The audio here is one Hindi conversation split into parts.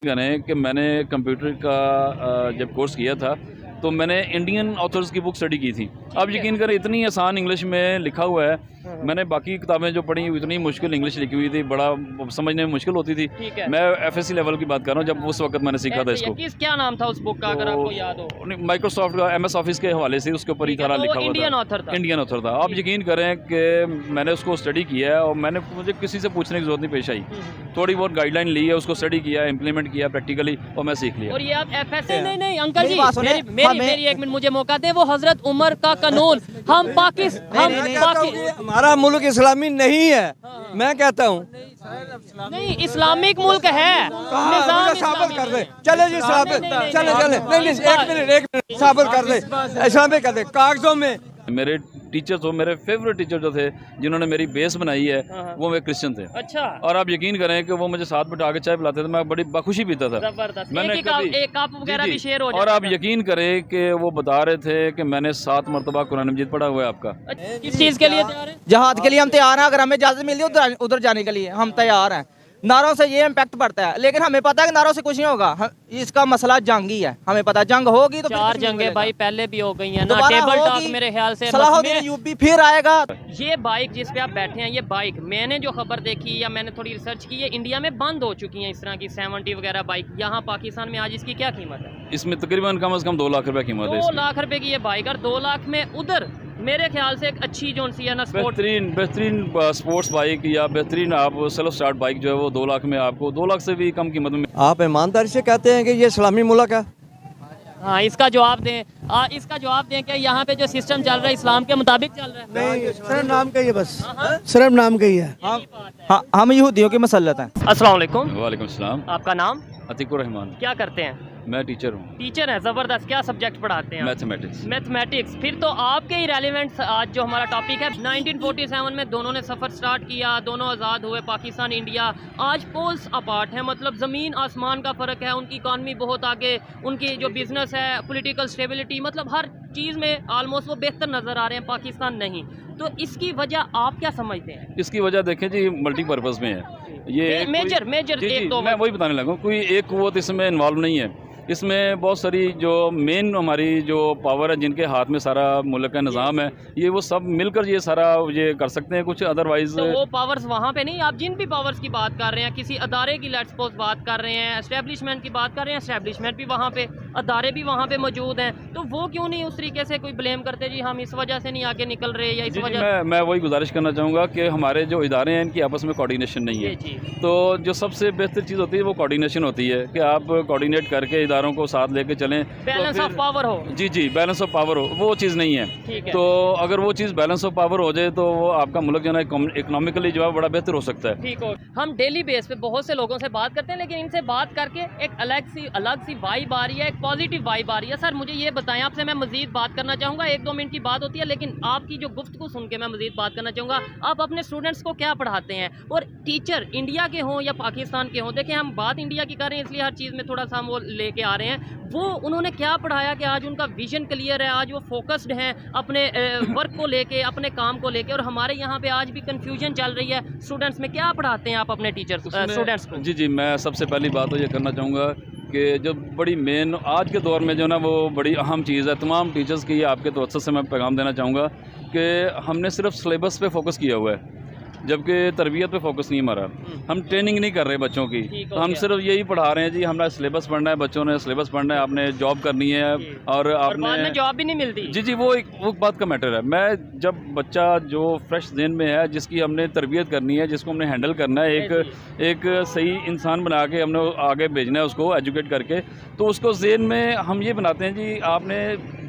करें कि मैंने कंप्यूटर का जब कोर्स किया था तो मैंने इंडियन ऑथर्स की बुक स्टडी की थी। अब यकीन करें इतनी आसान इंग्लिश में लिखा हुआ है। मैंने बाकी किताबें जो पढ़ी इतनी मुश्किल इंग्लिश लिखी हुई थी, बड़ा समझने में मुश्किल होती थी। मैं एफएससी लेवल की बात कर रहा हूँ, जब उस वक्त मैंने सीखा था इसको। क्या नाम था उस बुक का, अगर आपको याद हो? माइक्रोसॉफ्ट का MS ऑफिस के हवाले से उसके ऊपर ही सारा लिखा हुआ था। इंडियन ऑथर था। आप यकीन करें कि मैंने उसको स्टडी किया है और मुझे किसी से पूछने की जरूरत नहीं पेश आई। थोड़ी बहुत गाइडलाइन ली है, उसको स्टडी किया, इंप्लीमेंट किया प्रैक्टिकली और मैं सीख लिया। और ये आप एफएससी नहीं अंकल जी, मेरी एक मिनट मुझे मौका दे। वो हजरत उमर का कानून हम हमारा मुल्क इस्लामी नहीं है। मैं कहता हूँ नहीं, इस्लामिक मुल्क है। साबित कर दे, चले जी साबित, चले नहीं एक मिनट साबित कर दे, इस्लामिक कर दे कागजों में। मेरे टीचर तो मेरे फेवरेट टीचर जो थे जिन्होंने मेरी बेस बनाई है वो वे क्रिश्चियन थे। अच्छा। और आप यकीन करें कि वो मुझे साथ बिठा के चाय पिलाते थे, मैं बड़ी बखुशी पीता था। मैंने एक कप वगैरह भी शेयर हो जाता। और आप यकीन करें कि वो बता रहे थे कि मैंने 7 मरतबा कुरान मजीद पढ़ा हुआ है आपका। किस चीज़ के लिए? जहाद के लिए हम तैयार हैं। अगर हमें इजाजत मिल रही उधर जाने के लिए हम तैयार हैं। नारों से ये इम्पैक्ट पड़ता है, लेकिन हमें पता है कि नारों से कुछ नहीं होगा। इसका मसला जंग ही है, हमें पता जंग होगी तो 4 जंगें भाई पहले भी हो गई हैं ना। टेबल टॉक मेरे ख्याल से सलाहुद्दीन यूपी फिर आएगा। ये बाइक जिस पे आप बैठे हैं, ये बाइक मैंने जो खबर देखी या मैंने थोड़ी रिसर्च की, ये इंडिया में बंद हो चुकी हैं इस तरह की 70 वगैरह बाइक। यहाँ पाकिस्तान में आज इसकी क्या कीमत है? इसमें तकरीबन कम से कम 2 लाख रुपए कीमत है। 2 लाख रुपए की ये बाइक, और 2 लाख में उधर मेरे ख्याल से एक अच्छी जो सी है ना बेहतरीन स्पोर्ट्स बाइक या बेहतरीन आप सेल्फ स्टार्ट बाइक जो है वो 2 लाख में आपको 2 लाख से भी कम कीमत में। आप ईमानदारी से कहते हैं कि ये इस्लामी मुल्क है? हाँ, इसका जवाब दें कि यहाँ पे जो सिस्टम चल रहा है इस्लाम के मुताबिक चल रहा है? नहीं, सिर्फ नाम का ही है, बस सिर्फ नाम का ही है। हम यहूदियों की मसल्लत हैं। अस्सलाम वालेकुम। वालेकुम सलाम। आपका नाम? अतीकुर रहमान। क्या करते हैं? मैं टीचर हूँ। टीचर हैं, ज़बरदस्त। क्या सब्जेक्ट पढ़ाते हैं? मैथमेटिक्स। फिर तो आपके ही रेलिवेंट आज जो हमारा टॉपिक है, 1947 में दोनों ने सफ़र स्टार्ट किया, दोनों आज़ाद हुए, पाकिस्तान इंडिया। आज पोल्स अपार्ट है, मतलब ज़मीन आसमान का फ़र्क है। उनकी इकॉनमी बहुत आगे, उनकी जो बिज़नेस है, पॉलिटिकल स्टेबिलिटी, मतलब हर चीज़ में आलमोस्ट वो बेहतर नज़र आ रहे हैं, पाकिस्तान नहीं। तो इसकी वजह आप क्या समझते हैं? इसकी वजह देखें जी, मल्टीपर्पज़ में है ये। मेजर एक दो मैं वही बताने लगा, कोई एक कुव्वत इसमें इन्वॉल्व नहीं है। इसमें बहुत सारी जो मेन हमारी जो पावर है, जिनके हाथ में सारा मुल्क का निज़ाम है, ये वो सब मिलकर ये सारा ये कर सकते हैं। कुछ अदरवाइज तो वो पावर्स वहाँ पे नहीं। आप जिन भी पावर्स की बात कर रहे हैं, किसी अदारे की लेट्स सपोज बात कर रहे हैं, एस्टेब्लिशमेंट की बात कर रहे हैं, एस्टेब्लिशमेंट भी वहाँ पे, अदारे भी वहाँ पे मौजूद हैं, तो वो क्यों नहीं उस तरीके से कोई ब्लेम करते जी हम इस वजह से नहीं आगे निकल रहे या इस वजह? मैं वही गुजारिश करना चाहूँगा कि हमारे जो इदारे हैं इनकी आपस में कोऑर्डिनेशन नहीं है। तो जो सबसे बेहतर चीज़ होती है वो कोऑर्डिनेशन होती है कि आप कोऑर्डिनेट करके इदारों को साथ लेके चलें, बैलेंस ऑफ पावर हो। जी बैलेंस ऑफ पावर हो, वो चीज़ नहीं है। तो अगर वो चीज़ बैलेंस ऑफ पावर हो जाए तो वो आपका मुल्क जो है इकोनॉमिकली जो है बड़ा बेहतर हो सकता है। ठीक हो। हम डेली बेस पे बहुत से लोगों से बात करते हैं, लेकिन इनसे बात करके एक अलग सी वाइब आ रही है, एक पॉजिटिव वाइब आ रही है। सर मुझे ये बताएं, आपसे मैं मजीद बात करना चाहूँगा, 1-2 मिनट की बात होती है, लेकिन आपकी जो गुफ्तगू सुन के मैं मजीद बात करना चाहूँगा। आप अपने स्टूडेंट्स को क्या पढ़ाते हैं? और टीचर इंडिया के हों या पाकिस्तान के हों, देखिए हम बात इंडिया की कर रहे हैं इसलिए हर चीज़ में थोड़ा सा हम वो लेके आ रहे हैं। वो उन्होंने क्या पढ़ाया कि आज उनका विजन क्लियर है, आज वो फोकस्ड हैं अपने वर्क को लेके, अपने काम को लेके। और हमारे यहाँ पे आज भी कंफ्यूजन चल रही है स्टूडेंट्स में। क्या पढ़ाते हैं आप अपने टीचर्स स्टूडेंट्स को? जी मैं सबसे पहली बात तो ये करना चाहूँगा कि जो बड़ी मेन आज के दौर में जो ना वो बड़ी अहम चीज़ है, तमाम टीचर्स की आपके तवज्जो से मैं पैगाम देना चाहूँगा कि हमने सिर्फ सिलेबस पे फोकस किया हुआ है, जबकि तरबियत पे फोकस नहीं हमारा। हम ट्रेनिंग नहीं कर रहे बच्चों की, तो हम सिर्फ यही पढ़ा रहे हैं जी हमारा सिलेबस पढ़ना है, बच्चों ने सिलेबस पढ़ना है, आपने जॉब करनी है और आपने जॉब भी नहीं मिलती। जी वो एक बात का मैटर है। मैं जब बच्चा जो फ्रेश ज़हन में है, जिसकी हमने तरबियत करनी है, जिसको हमने हैंडल करना है, एक सही इंसान बना के हमने आगे भेजना है उसको एजुकेट करके, तो उसको ज़हन में हम ये बनाते हैं जी आपने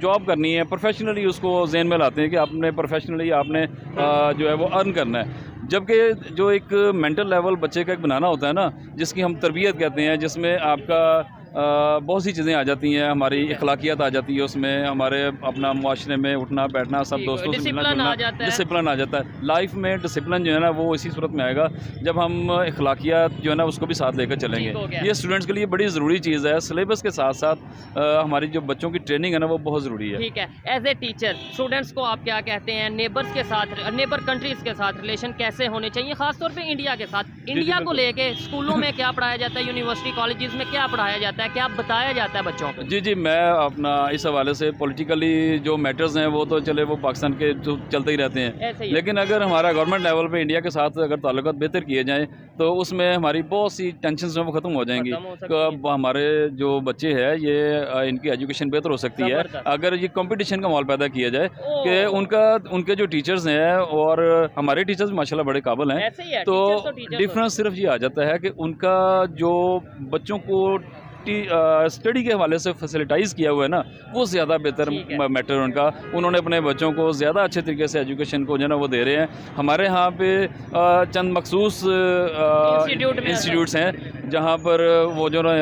जॉब करनी है, प्रोफेशनली उसको ज़हन में लाते हैं कि आपने प्रोफेशनली आपने जो है वो अर्न करना है। जबकि जो एक मेंटल लेवल बच्चे का एक बनाना होता है ना, जिसकी हम तरबियत कहते हैं, जिसमें आपका बहुत सी चीज़ें आ जाती हैं, हमारी अखलाकियात आ जाती है उसमें, हमारे अपना मुआशरे में उठना बैठना सब दोस्तों से मिलना जुलना, डिसिप्लिन आ जाता है। लाइफ में डिसिप्लिन जो है ना वो इसी सूरत में आएगा जब हम अखलाकियात जो है ना उसको भी साथ लेकर चलेंगे। ये स्टूडेंट्स के लिए बड़ी ज़रूरी चीज़ है। सिलेबस के साथ साथ हमारी जो बच्चों की ट्रेनिंग है ना वो बहुत ज़रूरी है। ठीक है, एज ए टीचर स्टूडेंट्स को आप क्या कहते हैं, नेबर्स के साथ, नेबर कंट्रीज़ के साथ रिलेशन कैसे होने चाहिए, खासतौर पर इंडिया के साथ? इंडिया को लेके स्कूलों में क्या पढ़ाया जाता है, यूनिवर्सिटी कॉलेजेस में क्या पढ़ाया जाता है, क्या बताया जाता है बच्चों को? जी, मैं अपना इस हवाले से पॉलिटिकली जो मैटर्स हैं वो तो चले वो पाकिस्तान के जो चलते ही रहते हैं, लेकिन अगर हमारा गवर्नमेंट लेवल पे इंडिया के साथ अगर ताल्लुकात बेहतर किए जाएँ तो उसमें हमारी बहुत सी टेंशन वो ख़त्म हो जाएंगी। अब हमारे जो बच्चे हैं ये इनकी एजुकेशन बेहतर हो सकती है अगर ये कंपटीशन का माहौल पैदा किया जाए कि उनके जो टीचर्स हैं और हमारे टीचर्स माशाल्लाह बड़े काबिल हैं, तो डिफरेंस सिर्फ ये आ जाता है कि उनका जो बच्चों को स्टडी के हवाले से फैसिलिटाइज़ किया हुआ है ना वो ज़्यादा बेहतर मैटर उनका। उन्होंने अपने बच्चों को ज़्यादा अच्छे तरीके से एजुकेशन को जो है ना वो दे रहे हैं। हमारे यहाँ पे चंद मखसूस इंस्टीट्यूट्स हैं जहाँ पर वो जो ना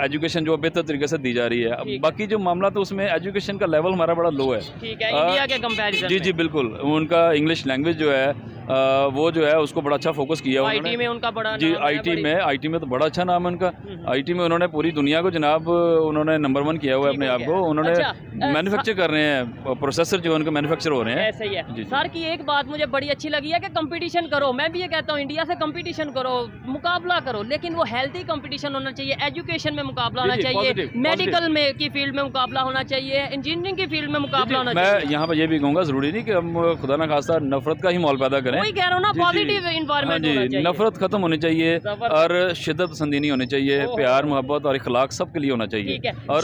एजुकेशन जो बेहतर तरीके से दी जा रही है। बाकी जो मामला तो उसमें एजुकेशन का लेवल हमारा बड़ा लो है। ठीक है, इंडिया के कंपैरिजन जी बिल्कुल। उनका इंग्लिश लैंग्वेज जो है वो जो है उसको बड़ा अच्छा फोकस किया उन्होंने। आईटी में उनका बड़ा जी आईटी में तो बड़ा अच्छा नाम है उनका। आईटी में उन्होंने पूरी दुनिया को जनाब उन्होंने नंबर 1 किया हुआ है अपने आप को। उन्होंने मैन्युफैक्चर कर रहे हैं, प्रोसेसर जो उनके मैन्युफैक्चर हो रहे हैं। ऐसे ही है। सर की एक बात मुझे बड़ी अच्छी लगी है कि कंपटीशन करो, मैं भी ये कहता हूँ इंडिया से कंपटीशन करो, मुकाबला करो, लेकिन वो हेल्थी कंपटीशन होना चाहिए। एजुकेशन में मुकाबला होना चाहिए, मेडिकल में की फील्ड में मुकाबला होना चाहिए, इंजीनियरिंग की फील्ड में मुकाबला होना चाहिए। मैं यहाँ पर ये भी कहूँगा ज़रूरी नहीं कि हम खुदा ना खासा नफरत का ही माहौल पैदा करें। वही कह रहा हूँ ना, पॉजिटिव एनवायरनमेंट होना चाहिए। नफरत खत्म होनी चाहिए और शिद्दत पसंदी नहीं होनी चाहिए। प्यार मोहब्बत और इखलाक सब के लिए होना चाहिए। और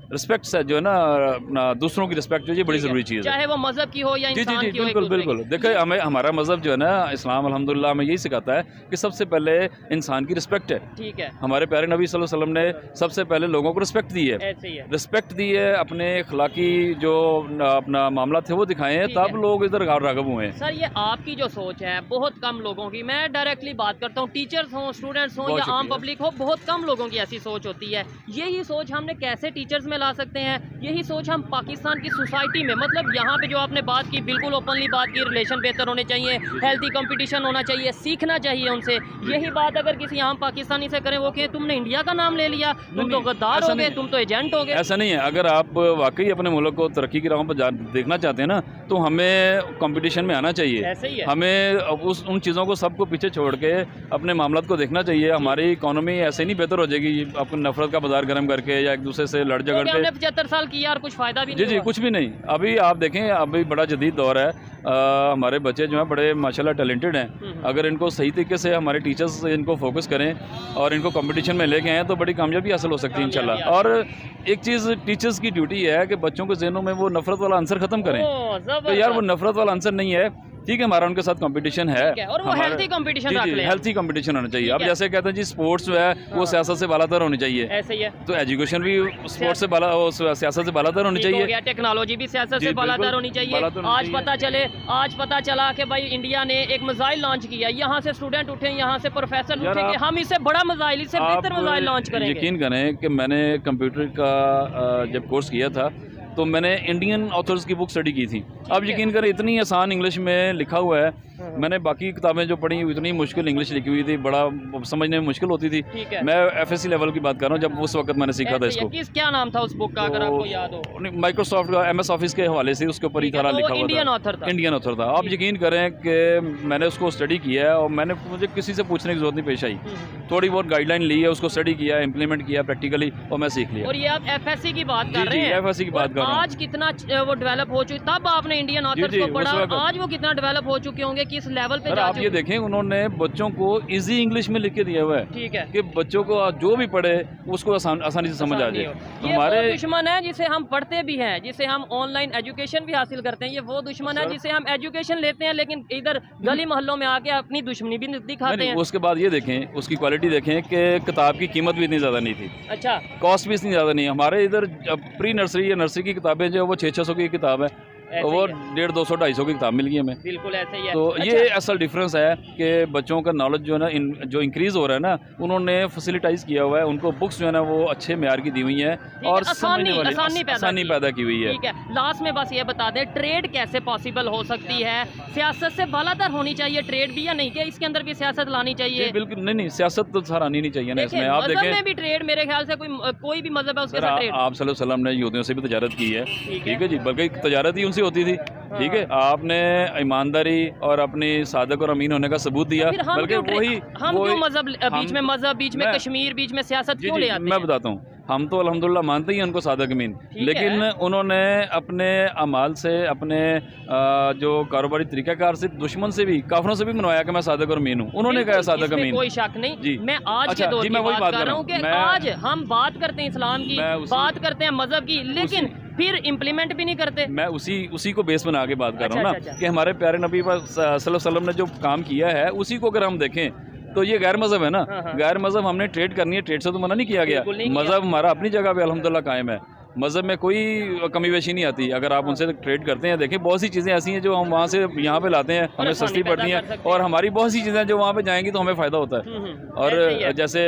रिस्पेक्ट से जो है ना अपना दूसरों की रिस्पेक्ट जो है बड़ी ज़रूरी चीज़ है, चाहे वो मज़हब की हो या इंसान की हो। बिल्कुल। देखिए हमारा मज़हब जो है ना इस्लाम अल्हम्दुलिल्लाह हमें यही सिखाता है कि सबसे पहले इंसान की रिस्पेक्ट है। ठीक है। हमारे प्यारे नबी सल्लल्लाहु अलैहि वसल्लम ने सबसे पहले लोगों को रिस्पेक्ट दी है, रिस्पेक्ट दी है, अपने अखलाकी जो अपना मामला थे वो दिखाए हैं, तब लोग इधर राग़िब हुए हैं। सर ये आपकी जो सोच है बहुत कम लोगों की, मैं डायरेक्टली बात करता हूँ, टीचर्स हों, स्टूडेंट्स हों या आम पब्लिक हो, बहुत कम लोगों की ऐसी सोच होती है। यही सोच हमने कैसे टीचर्स में ला सकते हैं, यही सोच हम पाकिस्तान की सोसाइटी में, मतलब यहाँ पे जो आपने बात की बिल्कुल ओपनली बात की, रिलेशन बेहतर होने चाहिए, हेल्थी कंपटीशन होना चाहिए, सीखना चाहिए उनसे। यही बात अगर किसी आम पाकिस्तानी से करें, वो कहें तुमने इंडिया का नाम ले लिया, तुम तो गद्दार हो गए, तुम तो एजेंट हो गए। ऐसा नहीं है। अगर आप वाकई अपने मुल्क को तरक्की की राहों पर देखना चाहते हैं ना तो हमें कंपटीशन में आना चाहिए। ऐसे ही है। हमें उन चीज़ों को सबको पीछे छोड़ के अपने मामलात को देखना चाहिए। हमारी इकोनॉमी ऐसे नहीं बेहतर हो जाएगी अपनी नफरत का बाजार गर्म करके या एक दूसरे से लड़ झगड़ के। 75 साल किया और कुछ फायदा भी नहीं। जी कुछ भी नहीं। अभी आप देखें अभी बड़ा जदीद दौर है, हमारे बच्चे जो हैं बड़े माशाल्लाह टैलेंटेड हैं। अगर इनको सही तरीके से हमारे टीचर्स इनको फोकस करें और इनको कंपटीशन में लेके आएँ तो बड़ी कामयाबी हासिल हो सकती है इंशाल्लाह। और एक चीज़ टीचर्स की ड्यूटी है कि बच्चों के ज़हनों में वो नफरत वाला आंसर ख़त्म करें। तो यार वो नफरत वाला आंसर नहीं है, ठीक है, हमारा उनके साथ कंपटीशन है और वो हेल्थी कंपटीशन रख लें। हेल्थी कंपटीशन होना चाहिए। अब जैसे कहते हैं जी स्पोर्ट्स जो है वो सियासत से बालातर होनी चाहिए, ऐसे ही है। तो एजुकेशन भी स्पोर्ट्स से सियासत से बालातर होनी चाहिए, टेक्नोलॉजी भी सियासत से बालातर होनी चाहिए। आज पता चला कि भाई इंडिया ने एक मिसाइल लॉन्च किया, यहाँ से स्टूडेंट उठे, यहाँ से प्रोफेसर उठेंगे, हम इससे बड़ा मिसाइल, इससे बेहतर मिसाइल लॉन्च करेंगे। यकीन करें कि मैंने कंप्यूटर का जब कोर्स किया था तो मैंने इंडियन ऑथर्स की बुक स्टडी की थी। अब यकीन करें इतनी आसान इंग्लिश में लिखा हुआ है, मैंने बाकी किताबें जो पढ़ी इतनी मुश्किल इंग्लिश लिखी हुई थी, बड़ा समझने में मुश्किल होती थी। मैं FSC लेवल की बात कर रहा हूँ जब उस वक्त मैंने सीखा था इसको। क्या नाम था उस बुक का अगर आपको याद हो? माइक्रोसॉफ्ट का MS ऑफिस के हवाले से उसके ऊपर ही सारा लिखा हुआ था। इंडियन ऑथर था। आप यकीन करें कि मैंने उसको स्टडी किया है और मुझे किसी से पूछने की जरूरत नहीं पेश आई। थोड़ी बहुत गाइडलाइन ली है, उसको स्टडी किया, इंप्लीमेंट किया प्रैक्टिकली और मैं सीख लिया। और ये आप FSC की बात कर रहे हैं? FSC की बात कर रहा हूं। आज कितना वो डेवलप हो चुकी, तब आपने इंडियन ऑथर्स को पढ़ा, आज वो कितना डेवलप हो चुके होंगे, किस लेवल पे? आप ये देखें उन्होंने बच्चों को इजी इंग्लिश में लिख के दिया हुआ है, ठीक है, कि बच्चों को जो भी पढ़े उसको आसानी से समझ आ जाए। हमारे दुश्मन है जिसे हम पढ़ते भी हैं, जिसे हम ऑनलाइन एजुकेशन भी हासिल करते हैं, ये वो दुश्मन है जिसे हम एजुकेशन लेते हैं लेकिन इधर गली मोहल्लों में आके अपनी दुश्मनी भी दिखाते हैं। उसके बाद ये देखें उसकी क्वालिटी देखें कि किताब की कीमत भी इतनी ज़्यादा नहीं थी। अच्छा, कॉस्ट भी इतनी ज़्यादा नहीं। हमारे इधर प्री नर्सरी या नर्सरी की किताबें जो है वो 600-600 की किताब है, वो 150, 200, 250 की किताब मिल गई हमें। बिल्कुल ऐसे ही है। तो अच्छा, ये असल डिफरेंस है कि बच्चों का नॉलेज जो है ना जो इंक्रीज हो रहा है ना, उन्होंने फैसिलिटाइज किया हुआ है, उनको बुक्स जो है ना वो अच्छे मेयार की दी हुई हैं और समझने वाली आसानी पैदा की हुई है। ठीक है, लास्ट में बस ये बता दें ट्रेड कैसे पॉसिबल हो सकती है, सियासत से बालातर होनी चाहिए ट्रेड भी या नहीं, क्या इसके अंदर भी सियासत लानी चाहिए? बिल्कुल नहीं, सियासत तो सर आनी नहीं चाहिए ना इसमें। आप मजहब देखें में भी ट्रेड, मेरे ख्याल से कोई भी मजहब है उसके साथ ट्रेड। आप सल्लल्लाहु अलैहि वसल्लम ने यहूदियों से भी तजारत की है, ठीक है जी, बल्कि तजारत ही उनसे होती थी, ठीक है। आपने ईमानदारी और अपनी सादक और अमीन होने का सबूत दिया, बल्कि वही मजहब बीच में कश्मीर, बीच में सियासत क्यों ले आते हैं? मैं बताता हूँ, हम तो अल्हम्दुलिल्लाह मानते ही हैं उनको सादक अमीन, लेकिन उन्होंने अपने अमाल से, अपने जो कारोबारी तरीक़ाकार से, दुश्मन से भी, काफिरों से भी मनवाया कि मैं सादक और अमीन हूँ। उन्होंने कहा सादक अमीन, कोई शक नहीं। मैं आज के दौर की बात कर रहा हूँ कि आज हम बात करते हैं इस्लाम की, बात करते हैं मजहब की, लेकिन फिर इम्प्लीमेंट भी नहीं करते। मैं उसी को बेस बना के बात कर रहा हूँ ना, कि हमारे प्यारे नबी सल्लल्लाहु अलैहि वसल्लम ने जो काम किया है उसी को अगर हम देखें तो ये गैर मजहब है ना। गैर मजहब हमने ट्रेड करनी है, ट्रेड से तो मना नहीं किया गया। मजहब हमारा अपनी जगह पे अल्हम्दुलिल्लाह कायम है, मज़हब में कोई कमी बेशी नहीं आती। अगर आप उनसे ट्रेड करते हैं, देखें बहुत सी चीज़ें ऐसी हैं जो हम वहाँ से यहाँ पे लाते हैं, हमें सस्ती पड़ती हैं, और हमारी बहुत सी चीज़ें जो वहाँ पे जाएंगी तो हमें फ़ायदा होता है। और जैसे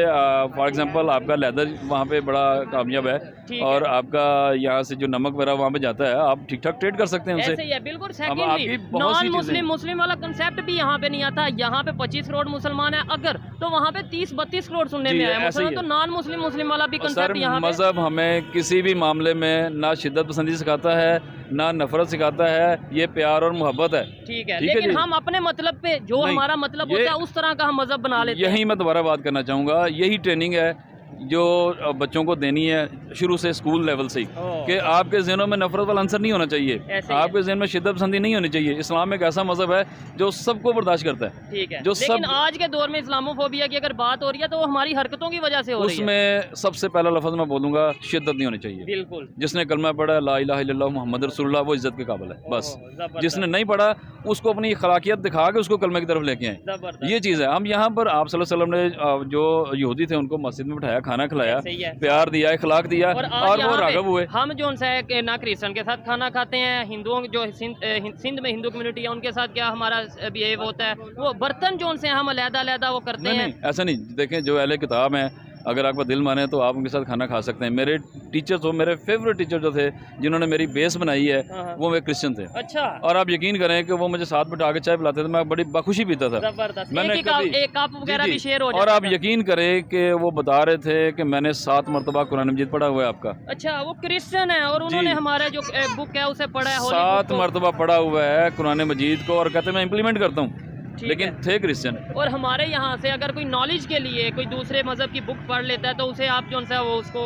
फॉर एग्जांपल आपका लेदर वहाँ पे बड़ा कामयाब है, और आपका यहाँ से जो नमक वगैरह वहाँ पे जाता है, आप ठीक ठाक ट्रेड कर सकते हैं उनसे। बिल्कुल सेकंडली नॉन मुस्लिम मुस्लिम वाला कंसेप्ट भी यहाँ पे नहीं आता। यहाँ पे 25 करोड़ मुसलमान है अगर, तो वहाँ पे 30-32 करोड़ सुनने में आया मुसलमान, तो नॉन मुस्लिम मुस्लिम वाला भी कंसेप्ट यहाँ पे। मज़हब हमें किसी भी मामले में ना शिद्दत पसंदी सिखाता है, ना नफरत सिखाता है, ये प्यार और मोहब्बत है। ठीक है, लेकिन हम अपने मतलब पे जो हमारा मतलब होता है उस तरह का हम मजहब बना लेते हैं। यही मैं दोबारा बात करना चाहूँगा, यही ट्रेनिंग है जो बच्चों को देनी है शुरू से, स्कूल लेवल से ही, कि आपके ज़हनों में नफरत वाला आंसर नहीं होना चाहिए, आपके ज़हन में शिद्दत पसंदी नहीं होनी चाहिए। इस्लाम एक ऐसा मजहब है जो सबको बर्दाश्त करता है। ठीक है, लेकिन आज के दौर में इस्लामोफोबिया की अगर बात हो रही है तो हमारी हरकतों की वजह से हो रही है। उसमें सबसे पहला लफ्ज़ मैं बोलूँगा, शिद्दत नहीं होनी चाहिए। बिल्कुल, जिसने कलमा पढ़ा ला इलाहा इल्लल्लाह मुहम्मद रसूलुल्लाह, वो इज्जत के काबिल है। बस जिसने नहीं पढ़ा उसको अपनी खलाकियत दिखा के उसको कलमे की तरफ लेके आए, ये चीज़ है। हम यहाँ पर आप सल्लल्लाहु अलैहि वसल्लम ने जो यहूदी थे उनको मस्जिद में बिठाया, खाना खिलाया, प्यार दिया, इखलाक दिया, और वो राग़िब हुए। हम जो उनसे ना क्रिश्चियन के साथ खाना खाते हैं, हिंदुओं जो सिंध में हिंदू कम्युनिटी है उनके साथ क्या हमारा बिहेव होता है, वो बर्तन जो उनसे हम अलग-अलग वो करते हैं। नहीं, ऐसा नहीं। देखें, जो अहले किताब हैं, अगर आपका दिल माने तो आप उनके साथ खाना खा सकते हैं। मेरे टीचर्स हो, मेरे फेवरेट टीचर जो थे, जिन्होंने मेरी बेस बनाई है, वो वे क्रिश्चियन थे। अच्छा। और आप यकीन करें कि वो मुझे साथ बिठा के चाय पिलाते थे, मैं बड़ी बखुशी पीता था। मैंने एक कप वगैरह भी शेयर हो जाता। और आप यकीन करें कि वो बता रहे थे कि मैंने 7 मरतबा कुरान मजीद पढ़ा हुआ है आपका। अच्छा, वो क्रिश्चियन है और उन्होंने हमारे जो बुक है उसे पढ़ा है, 7 मरतबा पढ़ा हुआ है कुरान मजीद को, और कहते मैं इम्प्लीमेंट करता हूँ, लेकिन थे क्रिश्चियन। और हमारे यहाँ से अगर कोई नॉलेज के लिए कोई दूसरे मजहब की बुक पढ़ लेता है तो उसे आप जो सा वो उसको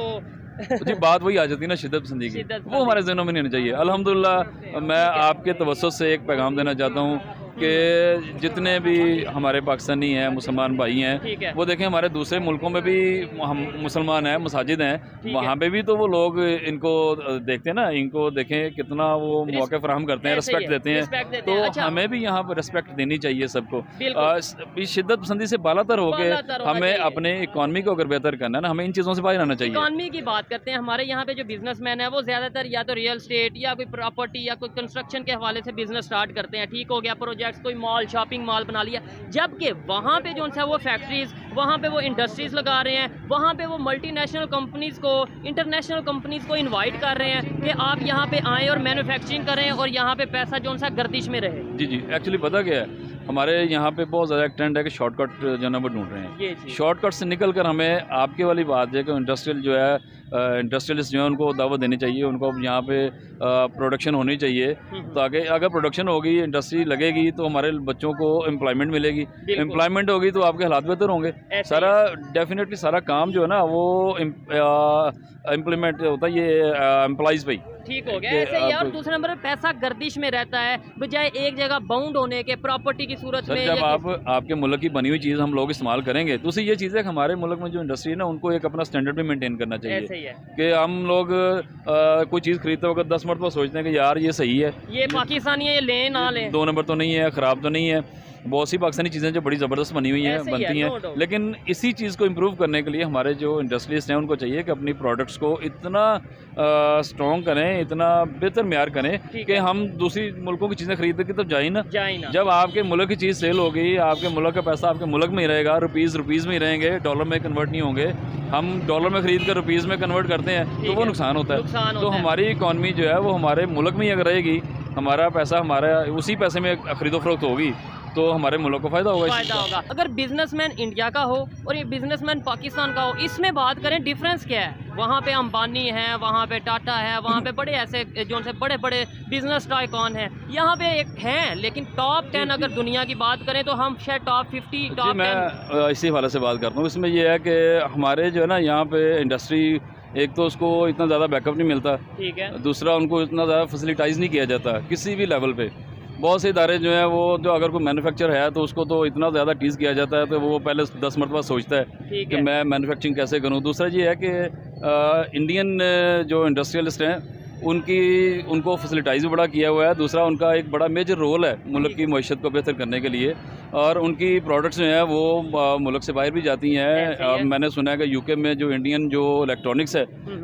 जी बात वही आ जाती है ना, शिद्दत पसंदी की, वो हमारे ज़हनों में नहीं होनी चाहिए। अल्हम्दुलिल्लाह मैं आपके तवज्जुह से एक पैगाम देना चाहता हूँ कि जितने भी हमारे पाकिस्तानी हैं, मुसलमान भाई हैं, वो देखें हमारे दूसरे मुल्कों में भी हम मुसलमान हैं, मसाजिद हैं, वहाँ पे भी तो वो लोग इनको देखते हैं ना, इनको देखें कितना वो मौके फराहम करते हैं, रिस्पेक्ट देते हैं। तो हमें भी यहाँ पर रिस्पेक्ट देनी चाहिए सबको। शिद्दत पसंदी से बालातर होकर हमें अपने इकॉनमी को अगर बेहतर करना है ना, हमें इन चीज़ों से बाहर आना चाहिए। इकॉनमी की बात करते हैं, हमारे यहाँ पे जो बिजनेसमैन है वो ज़्यादातर या तो रियल स्टेट या कोई प्रॉपर्टी या कोई कंस्ट्रक्शन के हवाले से बिजनेस स्टार्ट करते हैं। ठीक हो गया, प्रोजेक्ट्स, कोई मॉल, शॉपिंग मॉल बना लिया, जबकि वहाँ पे जो है वो फैक्ट्रीज, वहाँ पे वो इंडस्ट्रीज लगा रहे हैं, वहाँ पे वो मल्टीनेशनल कंपनीज को, इंटरनेशनल कंपनीज को इनवाइट कर रहे हैं कि आप यहाँ पे आएँ और मैन्युफैक्चरिंग करें और यहाँ पे पैसा जो सा गर्दिश में रहे। जी, एक्चुअली पता क्या है, हमारे यहाँ पे बहुत ज़्यादा एक ट्रेंड है कि शॉर्टकट जो है वो ढूंढ रहे हैं। शॉर्टकट से निकल कर हमें आपके वाली बात है कि इंडस्ट्रियल जो है, इंडस्ट्रियलिस्ट जो है उनको दावत देनी चाहिए, उनको यहाँ पे प्रोडक्शन होनी चाहिए, ताकि अगर प्रोडक्शन होगी, इंडस्ट्री लगेगी तो हमारे बच्चों को एम्प्लॉयमेंट मिलेगी, एम्प्लॉयमेंट होगी तो आपके हालात बेहतर होंगे। सारा डेफिनेटली सारा काम जो है ना वो इम्प्लीमेंट होता है ये एम्प्लॉइज़ पे। ठीक हो गया, ऐसे ही। और दूसरे नंबर पे पैसा गर्दिश में रहता है, बजाय एक जगह बाउंड होने के प्रॉपर्टी की सूरत में। जब आप आपके मुल्क की बनी हुई चीज़ हम लोग इस्तेमाल करेंगे, तो उससे ये चीज़ है कि हमारे मुल्क में जो इंडस्ट्री है ना, उनको एक अपना स्टैंडर्ड भी मेंटेन करना चाहिए। ऐसे ही है कि हम लोग कोई चीज़ खरीदते वक्त 10 मरतबा सोचते हैं कि यार ये सही है, ये पाकिस्तानी है, ये लें ना लें, 2 नंबर तो नहीं है, ख़राब तो नहीं है। बहुत सी पाकिस्तानी चीज़ें जो बड़ी ज़बरदस्त बनी हुई हैं, ऐसे ही बनती है, हैं, no doubt। लेकिन इसी चीज़ को इम्प्रूव करने के लिए हमारे जो इंडस्ट्रियलिस्ट हैं उनको चाहिए कि अपनी प्रोडक्ट्स को इतना स्ट्रॉन्ग करें, इतना बेहतर म्यार करें ठीक कि है। हम दूसरी मुल्कों की चीज़ें खरीदने की तब जाए ना। जाए ना। जब आपके मुल्क की चीज़ सेल होगी, आपके मुल्क का पैसा आपके मुल्क में ही रहेगा, रुपीज़ में ही रहेंगे, डॉलर में कन्वर्ट नहीं होंगे। हम डॉलर में खरीद कर रुपीज़ में कन्वर्ट करते हैं तो ठीक वो है। नुकसान होता नुकसान है। तो होता है। हमारी इकॉनमी जो है वो हमारे मुल्क में ही अगर रहेगी, हमारा पैसा हमारा उसी पैसे में खरीदो फरोख्त होगी तो हमारे मुल्क को फ़ायदा होगा। इस चीज़ फायदा का। होगा। अगर बिजनेसमैन इंडिया का हो और ये बिजनेसमैन पाकिस्तान का हो, इसमें बात करें डिफरेंस क्या है? वहाँ पे अंबानी है, वहाँ पे टाटा है, वहाँ पे बड़े ऐसे जो से बड़े बड़े बिजनेस टाइकॉन हैं। यहाँ पे एक हैं, लेकिन टॉप 10 अगर दुनिया की बात करें तो हम शायद टॉप 50 जी, टॉप 10। मैं इसी हवाले से बात करता हूँ। इसमें यह है कि हमारे जो है ना यहाँ पे इंडस्ट्री, एक तो उसको इतना ज़्यादा बैकअप नहीं मिलता, ठीक है। दूसरा उनको इतना ज़्यादा फैसिलिटाइज़ नहीं किया जाता किसी भी लेवल पे। बहुत से इदारे जो हैं वो जो अगर कोई मैन्युफैक्चर है तो उसको तो इतना ज़्यादा टीज़ किया जाता है तो वो पहले 10 मरतबा सोचता है ठीक कि है। मैं मैन्युफैक्चरिंग कैसे करूं। दूसरा ये है कि इंडियन जो इंडस्ट्रियलिस्ट हैं उनको फैसिलिटाइज भी बड़ा किया हुआ है। दूसरा उनका एक बड़ा मेजर रोल है मुल्क की मईशत को बेहतर करने के लिए, और उनकी प्रोडक्ट्स जो हैं वो मुल्क से बाहर भी जाती ऐसे ही हैं। है। मैंने सुना है कि यूके में जो इंडियन जो इलेक्ट्रॉनिक्स है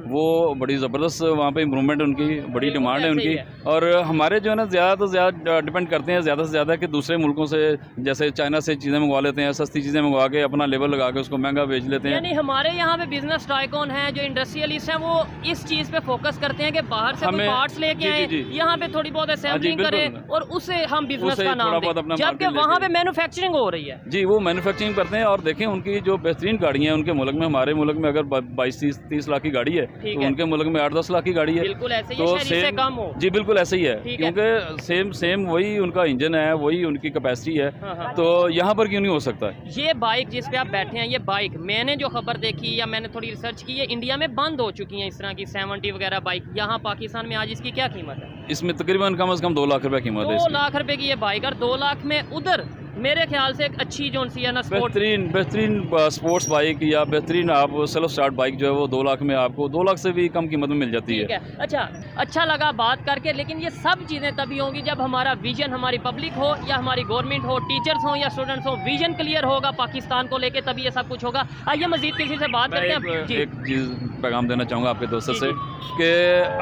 वो बड़ी ज़बरदस्त वहाँ पे इम्प्रूवमेंट, उनकी बड़ी बिल्कुल डिमांड है ऐसे ही उनकी। और हमारे जो है ना ज़्यादा से ज़्यादा डिपेंड करते हैं ज़्यादा से ज़्यादा कि दूसरे मुल्कों से, जैसे चाइना से चीज़ें मंगवा लेते हैं, सस्ती चीज़ें मंगवा के अपना लेबल लगा के उसको महंगा बेच लेते हैं। यानी हमारे यहाँ पे बिजनेस टाइकॉन है, जो इंडस्ट्रियलिस्ट हैं, वो इस चीज़ पे फोकस करते हैं कि बाहर से कोई हमें- पार्ट्स लेके जी, आए, जी, जी। यहाँ पे थोड़ी बहुत असेंबलिंग बिल्कुल। करें और उससे हम बिजनेस उससे का नाम थोड़ा बहुत दें, अपना जबकि मार्केट वहाँ लेके। पे मैन्युफैक्चरिंग हो रही है। जी, वो मैन्युफैक्चरिंग करते हैं। और देखें उनकी जो बेहतरीन गाड़ियाँ हैं उनके मुल्क में, हमारे मुल्क में अगर 22-30 लाख की गाड़ी है ठीक तो है। उनके मुल्क में 8-10 लाख की गाड़ी है। बिल्कुल ऐसे ही तो शहरी से सेम, कम हो। जी बिल्कुल ऐसे ही है, ठीक है। क्योंकि सेम वही उनका इंजन है, वही उनकी कैपेसिटी है। हाँ, हाँ। तो यहाँ पर क्यों नहीं हो सकता? ये बाइक जिस पे आप बैठे हैं, ये बाइक मैंने जो खबर देखी या मैंने थोड़ी रिसर्च की, ये इंडिया में बंद हो चुकी हैं इस तरह की 70 वगैरह बाइक। यहाँ पाकिस्तान में आज इसकी क्या कीमत है? इसमें तकरीबन कम से कम 2 लाख रुपए कीमत है 2 इसकी। लाख रुपए की ये बाइक, और 2 लाख में उधर मेरे ख्याल से एक अच्छी जो सी है ना स्पोर्ट, बेहतरीन स्पोर्ट्स बाइक या बेहतरीन आप सेल्फ स्टार्ट बाइक जो है वो 2 लाख में आपको 2 लाख से भी कम कीमत में मिल जाती ठीक है। है। अच्छा लगा बात करके, लेकिन ये सब चीज़ें तभी होंगी जब हमारा विजन, हमारी पब्लिक हो या हमारी गवर्नमेंट हो, टीचर्स हो या स्टूडेंट्स हो, विजन क्लियर होगा पाकिस्तान को लेके, तभी ये सब कुछ होगा। आइए मजीद किसी से बात मैं करते हैं। जी एक चीज़ पैगाम देना चाहूँगा आपके दोस्तों जी, से कि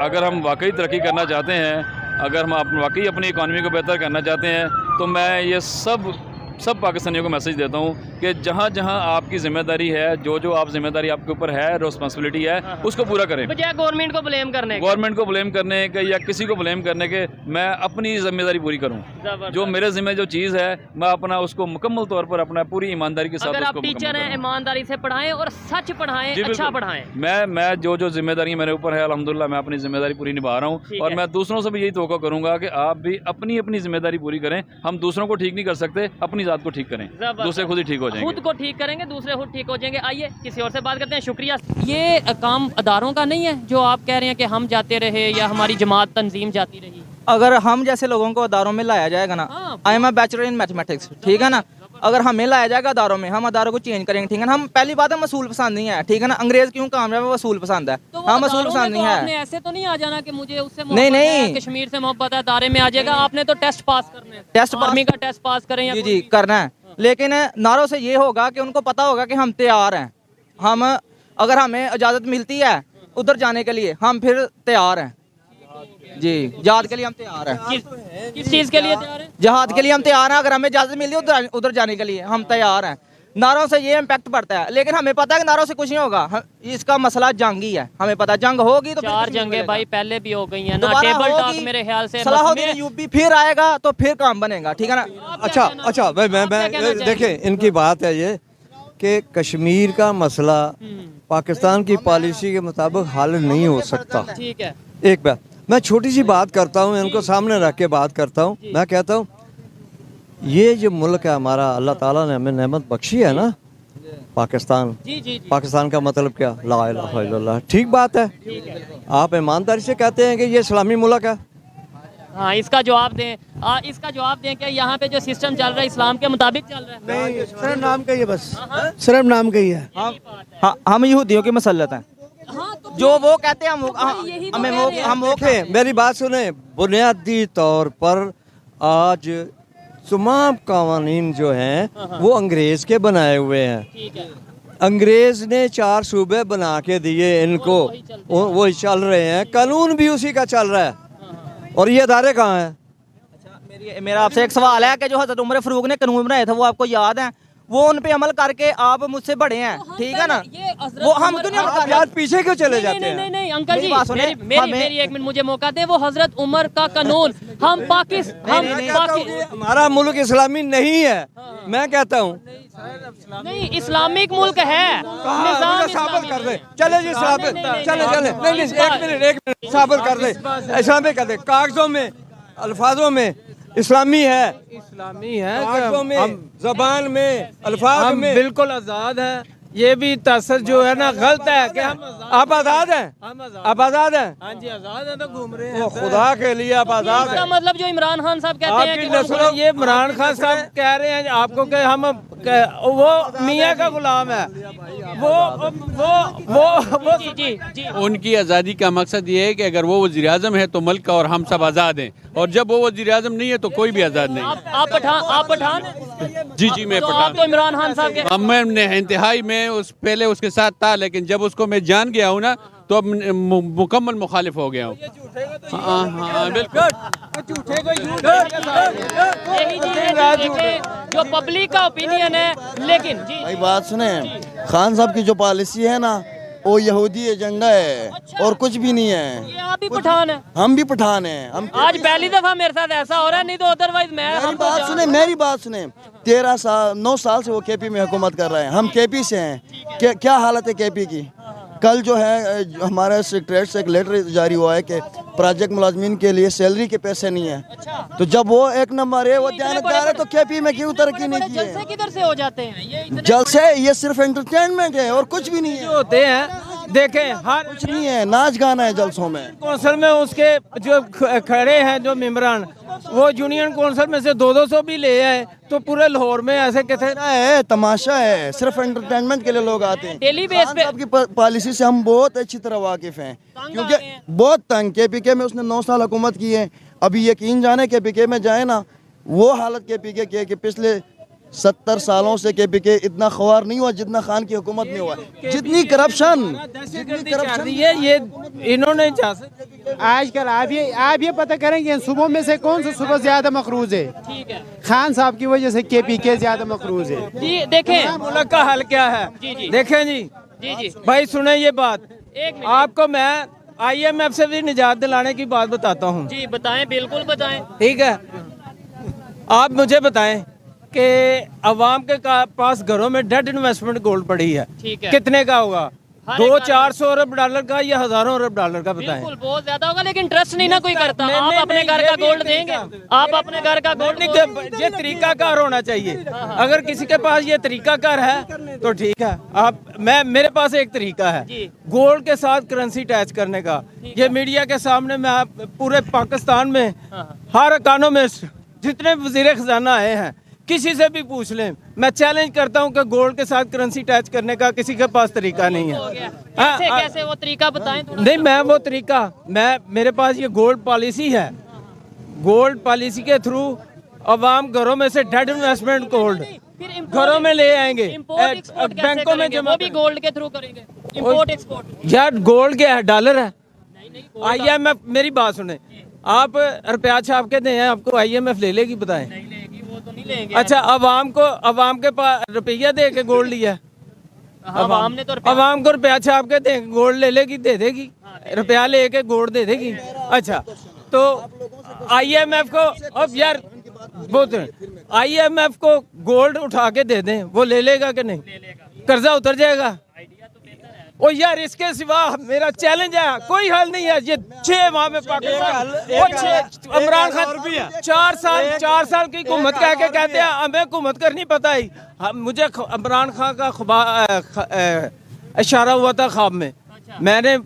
अगर हम वाकई तरक्की करना चाहते हैं, अगर हम वाकई अपनी इकॉनमी को बेहतर करना चाहते हैं, तो मैं ये सब पाकिस्तानियों को मैसेज देता हूँ कि जहाँ जहाँ आपकी ज़िम्मेदारी है, जो आप ज़िम्मेदारी आपके ऊपर है, रिस्पॉन्सिबिलिटी है, उसको पूरा करें। बजाय गवर्नमेंट को ब्लेम करने के। गवर्नमेंट को ब्लेम करने के या किसी को ब्लेम करने के, मैं अपनी ज़िम्मेदारी पूरी करूँ। जबरदस्त। जो मेरे ज़िम्मे जो चीज़ है, मैं अपना उसको मुकम्मल तौर पर अपना पूरी ईमानदारी के साथ अगर आप उसको टीचर मुकम्मल हैं, करूँ। ईमानदारी से पढ़ाएं और सच पढ़ाएं, जी, अच्छा बिल्कुल। पढ़ाएं। मैं जो जिम्मेदारी मेरे ऊपर है, अल्हम्दुलिल्लाह मैं अपनी जिम्मेदारी पूरी निभा रहा ठीक हूँ। और है। मैं दूसरों से भी यही तवक्को करूँगा कि आप भी अपनी अपनी जिम्मेदारी पूरी करें। हम दूसरों को ठीक नहीं कर सकते, अपनी ज़ात को ठीक करें, दूसरे खुद ही ठीक हो खुद जाएंगे। को ठीक करेंगे, दूसरे खुद ठीक हो जाएंगे। आइए किसी और से बात करते हैं। शुक्रिया। ये काम अदारों का नहीं है जो आप कह रहे हैं कि हम जाते रहे या हमारी जमात तंजीम जाती रही? अगर हम जैसे लोगों को अदारों में लाया जाएगा ना, हाँ, I am a bachelor in mathematics, ठीक है ना, अगर हमें लाया जाएगा अदारों में, हम अदारों को चेंज करेंगे, ठीक है ना। हम पहली बात है वसूल पसंद नहीं है, ठीक है ना। अंग्रेज क्यों कामयाब है, वसूल पसंद है, तो वो हम वसूल अदारों पसंद में नहीं तो आपने है। ऐसे तो नहीं आ जाना कि मुझे उससे नहीं, मोहब्बत है, नहीं। कश्मीर से मोहब्बत है, अदारे में आ जाएगा। आपने तो टेस्ट पास करने हैं, टेस्ट आर्मी का टेस्ट पास करें या जी कोई जी भी। करना है, लेकिन नारों से ये होगा कि उनको पता होगा कि हम तैयार हैं। हम अगर हमें इजाज़त मिलती है उधर जाने के लिए, हम फिर तैयार हैं जी। जहाद के लिए हम तैयार हैं। किस चीज़ के लिए तैयार हैं? जहाद के लिए हम तैयार हैं। अगर हमें इजाज़त मिलती है उधर जाने के लिए, हम तैयार हैं। नारों से ये इम्पैक्ट पड़ता है, लेकिन हमें पता है कि नारों से कुछ नहीं होगा। इसका मसला जंग ही है, हमें पता है जंग होगी तो फिर 4 कुछ नहीं जंगें मिलेगा। भाई पहले भी हो गई हैं ना। दोबारा टेबल टॉक होगी, मेरे ख्याल से सलाहुद्दीन यूपी फिर आएगा तो फिर काम बनेगा, ठीक है ना। अच्छा मैं देखें, इनकी बात है ये कि कश्मीर का मसला पाकिस्तान की पॉलिसी के मुताबिक हल नहीं हो सकता। ठीक है। एक बात मैं छोटी सी बात करता हूँ, इनको सामने रख के बात करता हूँ। मैं कहता हूँ ये जो मुल्क है हमारा, अल्लाह ताला ने हमें नेमत बख्शी है ना, पाकिस्तान। जी जी जी। पाकिस्तान का मतलब क्या? ला इलाहा इल्लल्लाह। ठीक बात है, आप ईमानदारी से कहते हैं कि ये इस्लामी मुल्क है। हाँ, इसका जवाब दें कि यहाँ पे जो सिस्टम चल रहा है इस्लाम के मुताबिक चल रहा है। नहीं, सिर्फ नाम का ही है, बस सिर्फ नाम का ही है। हम यहूदियों की मसलत हैं, हाँ, तो जो वो कहते हैं यही तो हमें कह रहे हैं। देखें, मेरी बात सुने, बुनियादी तौर पर आज तमाम कानून जो हैं वो अंग्रेज़ के बनाए हुए हैं। ठीक है। अंग्रेज़ ने 4 सूबे बना के दिए इनको, वो चल रहे हैं, कानून भी उसी का चल रहा है। और ये अदारे कहाँ हैं? मेरा आपसे एक सवाल है कि जो हज़रत उमर फारूक ने कानून बनाए थे वो आपको याद है? वो उन पे अमल करके आप मुझसे बड़े हैं, ठीक है ना? वो हम क्यों नहीं अमल कर रहे? यार पीछे क्यों चले जाते हैं? नहीं अंकल जी, मेरी बात सुने, मेरी 1 मिनट मुझे मौका दे। वो हजरत उमर का कानून हम हमारा मुल्क इस्लामी नहीं है, मैं कहता हूँ। नहीं, इस्लामिक मुल्क है, निजाम साबित कर दे। चले जी साबित, चले चले। नहीं, एक मिनट साबित कर दे, इस्लामी कर दे। कागजों में, अल्फाजों में इस्लामी है, इस्लामी है, कागजों में, जबान में, अल्फाज हम में बिल्कुल आज़ाद हैं। ये भी तसर जो है ना गलत है कि हम आप आजाद हैं, आप आजाद हैं। हाँ जी आज़ाद हैं तो घूम रहे हैं। वो खुदा के लिए आप आजाद इसका हैं। मतलब जो इमरान खान साहब कहते हैं आपकी कि नस्लों ये इमरान खान साहब कह रहे हैं आपको कि हम वो मियाँ का गुलाम है। वो जी उनकी आज़ादी का मकसद ये है कि अगर वो वज़ीर आज़म है तो मुल्क और हम सब आज़ाद हैं, और जब वो वज़ीर आज़म नहीं है तो कोई भी आज़ाद नहीं। आप पठान हैं? जी मैं तो आप पठान। तो इमरान खान साहब के मैं इंतहाई में पहले उसके साथ था, लेकिन जब उसको मैं जान गया हूँ ना तो अब मुकम्मल मुखालिफ हो गया हूँ। हाँ बिल्कुल। यही चीज़ है जो पब्लिक का ओपिनियन है। लेकिन जी भाई बात सुने, खान साहब की जो पॉलिसी है ना वो यहूदी एजेंडा है और कुछ भी नहीं है। ये आप भी पठान है? हम भी पठान हैं। हम आज पहली दफा मेरे साथ ऐसा हो रहा है, नहीं तो अदरवाइज मेरी बात सुने 13 साल 9 साल से वो केपी में हुकूमत कर रहे हैं। हम केपी से हैं। क्या हालत है केपी की? कल जो है हमारे सेक्रेटरी से एक लेटर जारी हुआ है कि प्रोजेक्ट मुलाजमीन के लिए सैलरी के पैसे नहीं है। तो जब वो एक नंबर है, वो दयानतदार है, तो केपी में क्यों तरक्की नहीं की है? जलसे किधर से हो जाते हैं? जलसे ये सिर्फ एंटरटेनमेंट है और कुछ भी नहीं है। होते हैं देखें, हर कुछ नहीं है, नाच गाना है जलसों में। कौंसल में उसके जो खड़े हैं जो मेम्बरान, वो यूनियन कौंसल में से 200 भी ले आए तो पूरे लाहौर में ऐसे कैसे है? तमाशा है, सिर्फ एंटरटेनमेंट के लिए लोग आते हैं। डेली बेस पे आपकी पॉलिसी से हम बहुत अच्छी तरह वाकिफ हैं, क्योंकि बहुत तंग केपीके में उसने 9 साल हुकूमत की है। अभी यकीन जाने केपीके में जाए ना, वो हालत केपीके की है कि पिछले 70 सालों से केपीके इतना ख्वार नहीं हुआ जितना खान की हुकूमत में हुआ। जितनी करप्शन ये इन्होंने आजकल आप ये पता करेंगे सुबह में से कौन सा सुबह ज्यादा मकरूज है? ठीक है, खान साहब की वजह से केपीके ज्यादा मकरूज है। जी देखें मुल्क का हल क्या है। जी। देखें जी जी भाई सुने ये बात, एक मिनट आपको मैं IMF से भी निजात दिलाने की बात बताता हूँ। जी बताएं, बिल्कुल बताएं। ठीक है, आप मुझे बताएं कि अवाम के पास घरों में डेड इन्वेस्टमेंट गोल्ड पड़ी है, ठीक है, कितने का होगा? हर एक 200-400 अरब डॉलर का या हज़ारों अरब डॉलर का? बताएं। बिल्कुल बहुत ज्यादा होगा, लेकिन ट्रस्ट नहीं ना कोई करता। आप अपने घर का गोल्ड देंगे? आप अपने घर का गोल्ड? ये तरीकाकार होना चाहिए। अगर किसी के पास ये तरीकाकार है तो ठीक है। मेरे पास एक तरीका है गोल्ड के साथ करेंसी अटैच करने का। ये मीडिया के सामने मैं पूरे पाकिस्तान में हर इकोनॉमिस्ट जितने वजीर खजाना आए हैं किसी से भी पूछ लें, मैं चैलेंज करता हूं कि गोल्ड के साथ करेंसी अटैच करने का किसी के पास तरीका नहीं है। कैसे वो तरीका बताएं थोड़ा। नहीं, मैं वो तरीका मेरे पास ये गोल्ड पॉलिसी है। गोल्ड पॉलिसी के थ्रू अवाम घरों में से डेड इन्वेस्टमेंट गोल्ड घरों में ले आएंगे, बैंकों में जमा। वो भी गोल्ड के थ्रू करेंगे इंपोर्ट एक्सपोर्ट? यार गोल्ड क्या है? डॉलर है। IMF मेरी बात सुने, आप रुपया छाप के दें, आपको IMF ले लेगी? बताएं। अच्छा, अवाम के पास रुपया दे के गोल्ड लिया, अवाम को रुपया छाप के दे गोल्ड ले लेगी? दे देगी। रुपया लेके गोल्ड दे देगी। अच्छा, तो IMF को अब यार IMF को गोल्ड उठा के दे दें, वो ले लेगा कि नहीं? कर्जा उतर जाएगा। ओ यार, इसके सिवा मेरा चैलेंज है, कोई हल नहीं है। ये 6 माह में पाकिस्तान इमरान खान 4 साल की हुकूमत कह के कहते हैं हमें हुकूमत करनी पता ही। मुझे इमरान खान का इशारा हुआ था ख्वाब में, मैंने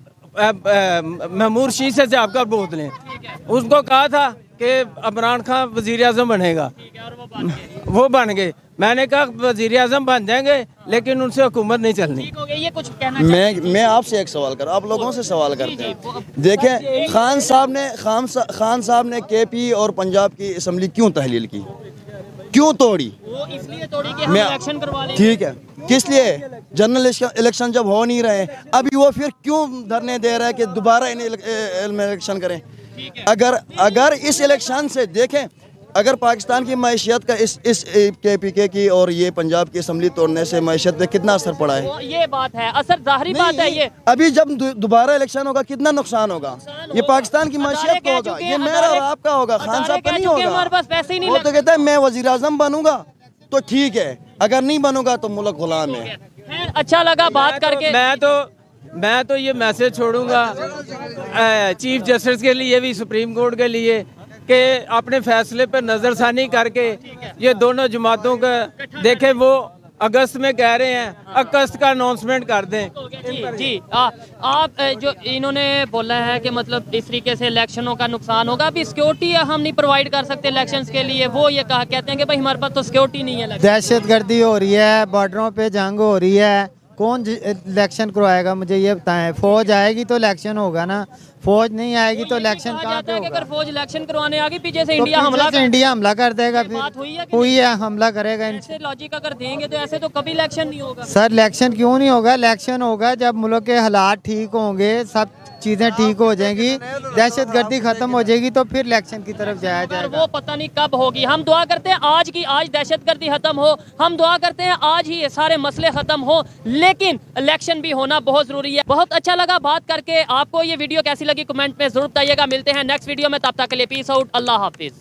महमूद शीह से आपका बोल लें, उसको कहा था कि इमरान खान वजीर आज़म बनेगा, वो बन गए। मैंने कहा वजीर आज़म बन जाएंगे लेकिन उनसे हुकूमत नहीं चलनी। ये कुछ कहना मैं आपसे एक सवाल कर, आप लोगों से सवाल करते हैं। देखें, खान साहब ने KP और पंजाब की असम्बली क्यों तहलील की? क्यों तोड़ी? वो इसलिए तोड़ी कि हम मैं इलेक्शन करवा लेंगे। ठीक है, किस लिए? जनरल इलेक्शन जब हो नहीं रहे, अभी वो फिर क्यों धरने दे रहा है कि दोबारा इलेक्शन करें? अगर इस इलेक्शन से देखें, अगर पाकिस्तान की मैशियत का इस KPK की और ये पंजाब की असम्बली तोड़ने से मैशियत पे कितना असर पड़ा है? ये बात है, असर जाहिर बात है। ये अभी जब दोबारा इलेक्शन होगा कितना नुकसान होगा? ये पाकिस्तान की मैशियत का होगा, ये मेरा और आपका होगा, खान साहब का नहीं होगा। हमारे पास पैसे ही नहीं। वो तो कहता है मैं वजीर आजम बनूंगा तो ठीक है, अगर नहीं बनूंगा तो मुल्क गुलाम है। अच्छा लगा बात करके। मैं तो ये मैसेज छोड़ूंगा चीफ जस्टिस के लिए भी, सुप्रीम कोर्ट के लिए, कि अपने फैसले पर नज़रसानी करके ये दोनों जमातों का देखें। वो अगस्त में कह रहे हैं, अगस्त का अनाउंसमेंट कर दें। जी आप जो इन्होंने बोला है कि मतलब इस तरीके से इलेक्शनों का नुकसान होगा, अभी सिक्योरिटी हम नहीं प्रोवाइड कर सकते इलेक्शंस के लिए। वो ये कहते हैं कि भाई हमारे पास तो सिक्योरिटी नहीं है। दहशतगर्दी हो रही है, बॉर्डरों पे जंग हो रही है, कौन इलेक्शन करवाएगा? मुझे ये बताएं। फौज आएगी तो इलेक्शन होगा ना, फौज नहीं आएगी तो इलेक्शन कहाँ पे होगा? अगर फौज इलेक्शन करवाने आ गई, पीछे से तो इंडिया हमला कर देगा। फिर हुई है, हमला करेगा। ऐसे लॉजिक अगर देंगे तो ऐसे तो कभी इलेक्शन नहीं होगा। सर इलेक्शन क्यों नहीं होगा? इलेक्शन होगा जब मुल्क के हालात ठीक होंगे, सब चीजें ठीक हो जाएंगी, दहशतगर्दी खत्म हो जाएगी, तो फिर इलेक्शन की तरफ जाया जाएगा। वो पता नहीं कब होगी। हम दुआ करते हैं आज दहशतगर्दी खत्म हो, हम दुआ करते हैं आज ही ये सारे मसले खत्म हो, लेकिन इलेक्शन भी होना बहुत जरूरी है। बहुत अच्छा लगा बात करके। आपको ये वीडियो कैसी लगी कमेंट में जरूर बताइएगा। मिलते हैं नेक्स्ट वीडियो में, तब तक के लिए पीस आउट, अल्लाह हाफिज।